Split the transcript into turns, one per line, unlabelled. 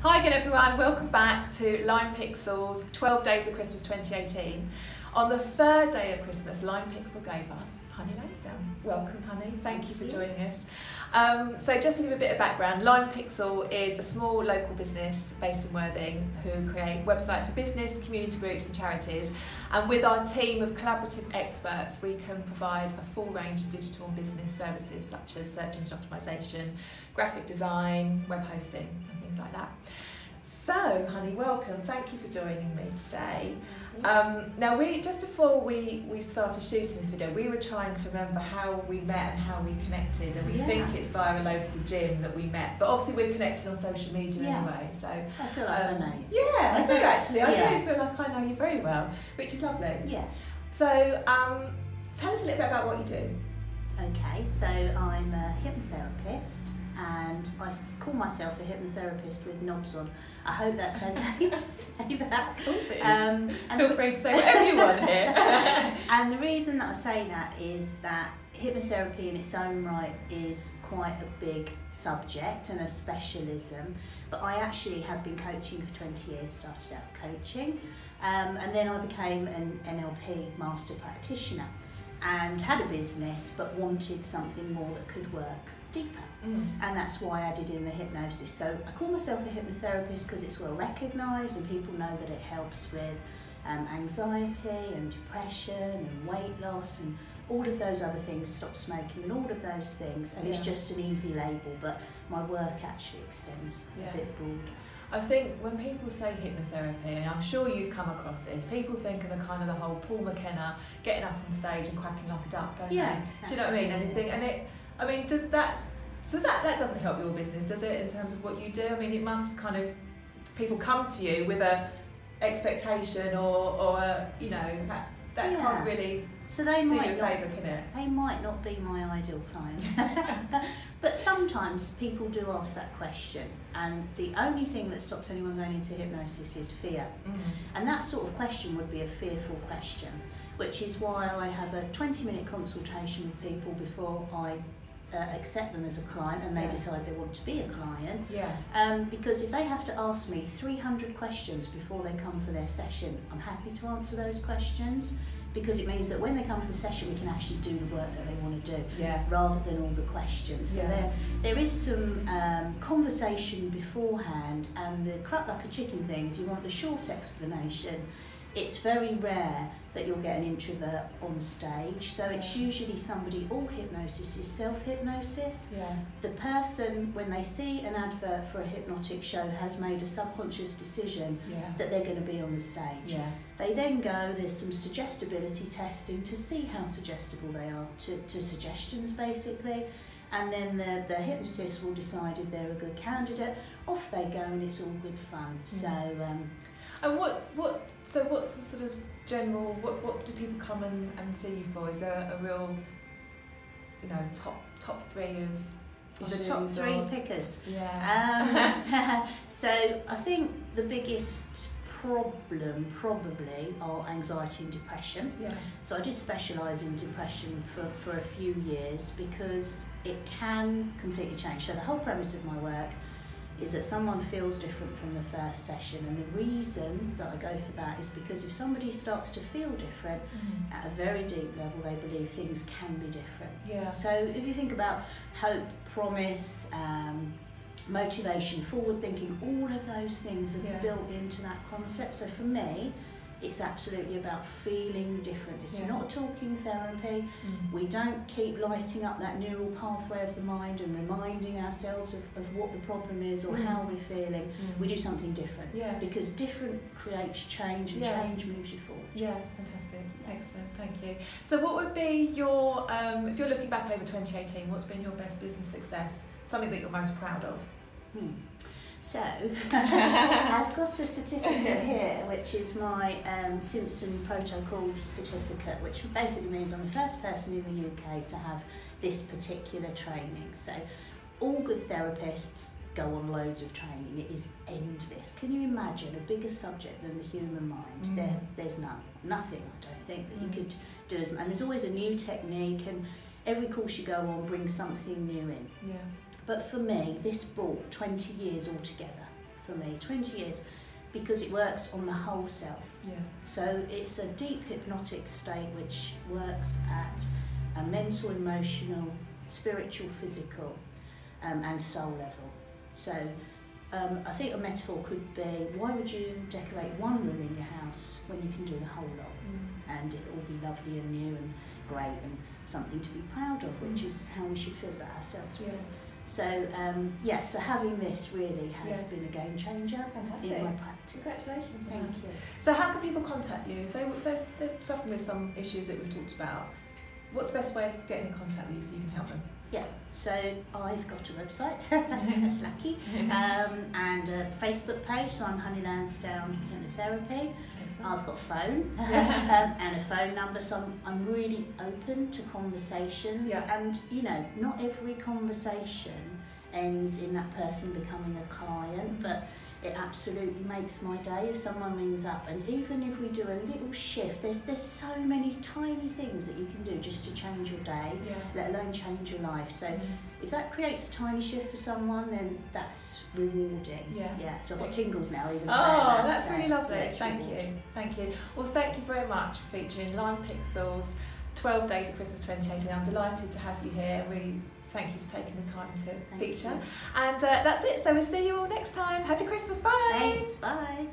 Hi again everyone, welcome back to Limepixel's 12 Days of Christmas 2018. On the third day of Christmas, Limepixel gave us Honey Lansdowne. Welcome Honey, thank you for joining us. So just to give a bit of background, Limepixel is a small local business based in Worthing who create websites for business, community groups and charities. And with our team of collaborative experts, we can provide a full range of digital and business services such as search engine optimization, graphic design, web hosting and things like that. So, Honey, welcome. Thank you for joining me today. Now, just before we started shooting this video, we were trying to remember how we met and how we connected, and we think it's via a local gym that we met. But obviously, we're connected on social media anyway. So
I feel like I know you.
Yeah, I do actually. I do feel like I know you very well, which is lovely.
Yeah.
So, tell us a little bit about what you do.
Okay, so I'm a hypnotherapist. And I call myself a hypnotherapist with knobs on. I hope that's okay to say that.
Of course it is. And feel free to say whatever you want here.
And the reason that I say that is that hypnotherapy in its own right is quite a big subject and a specialism. But I actually have been coaching for 20 years, started out coaching. And then I became an NLP master practitioner and had a business but wanted something more that could work deeper. And that's why I did in the hypnosis. So I call myself a hypnotherapist because it's well recognised and people know that it helps with anxiety and depression and weight loss and all of those other things, stop smoking and all of those things, and it's just an easy label, but my work actually extends a bit broader.
I think when people say hypnotherapy, and I'm sure you've come across this, people think of the whole Paul McKenna getting up on stage and quacking like a duck, don't they? Do you know what I mean? Anything, and does that doesn't help your business, does it, in terms of what you do? I mean, it must people come to you with a expectation or that can't really do you a favour, can it?
They might not be my ideal client. But sometimes people do ask that question, and the only thing that stops anyone going into hypnosis is fear. And that sort of question would be a fearful question, which is why I have a 20-minute consultation with people before I accept them as a client and they decide they want to be a client. Because if they have to ask me 300 questions before they come for their session, I'm happy to answer those questions, because it means that when they come for the session we can actually do the work that they want to do, rather than all the questions. So there is some conversation beforehand, and the crap like a chicken thing, if you want the short explanation, it's very rare that you'll get an introvert on stage. So it's usually somebody, all hypnosis is self-hypnosis. The person, when they see an advert for a hypnotic show, has made a subconscious decision that they're going to be on the stage. They then go, there's some suggestibility testing to see how suggestible they are to suggestions basically. And then the hypnotist will decide if they're a good candidate. Off they go and it's all good fun. So.
And what's the sort of general, what do people come and see you for? Is there a real, top three of
the top three pickers? So I think the biggest problem probably are anxiety and depression. So I did specialise in depression for a few years because it can completely change. So the whole premise of my work is that someone feels different from the first session, and the reason that I go for that is because if somebody starts to feel different at a very deep level, they believe things can be different. So if you think about hope, promise, motivation, forward thinking, all of those things are built into that concept. So for me, it's absolutely about feeling different. It's not talking therapy. We don't keep lighting up that neural pathway of the mind and reminding ourselves of what the problem is or how we're feeling. We do something different. Because different creates change, and change moves you forward.
Fantastic. Excellent, thank you. So what would be your, if you're looking back over 2018, what's been your best business success? Something that you're most proud of?
So, I've got a certificate here, which is my Simpson Protocol certificate, which basically means I'm the first person in the UK to have this particular training. So, all good therapists go on loads of training. It is endless. Can you imagine a bigger subject than the human mind? There's nothing, I don't think, that you could do as much. And there's always a new technique, and every course you go on brings something new in. But for me, this brought 20 years altogether for me, 20 years, because it works on the whole self.
Yeah.
So it's a deep hypnotic state which works at a mental, emotional, spiritual, physical and soul level. So I think a metaphor could be, why would you decorate one room in your house when you can do the whole lot? And it'll all be lovely and new and great and something to be proud of, which is how we should feel about ourselves.
Yeah.
So so having this really has been a game changer in my practice.
Congratulations.
Thank you.
So how can people contact you? If they're suffering with some issues that we've talked about, what's the best way of getting in contact with you so you can help them?
Yeah, so I've got a website, that's lucky, and a Facebook page, so I'm Honey Lansdowne Hypnotherapy. I've got a phone and a phone number, so I'm really open to conversations, and you know, not every conversation ends in that person becoming a client, but it absolutely makes my day if someone rings up, and even if we do a little shift, there's so many tiny things that you can do just to change your day, let alone change your life. So if that creates a tiny shift for someone, then that's rewarding. So I've got tingles now even saying that.
Oh, that's really lovely.
Yeah,
Thank you. Well, thank you very much for featuring Limepixel's 12 Days of Christmas 2018. I'm delighted to have you here. Really thank you for taking the time to feature. And that's it. So we'll see you all next time. Happy Christmas. Bye.
Thanks. Bye.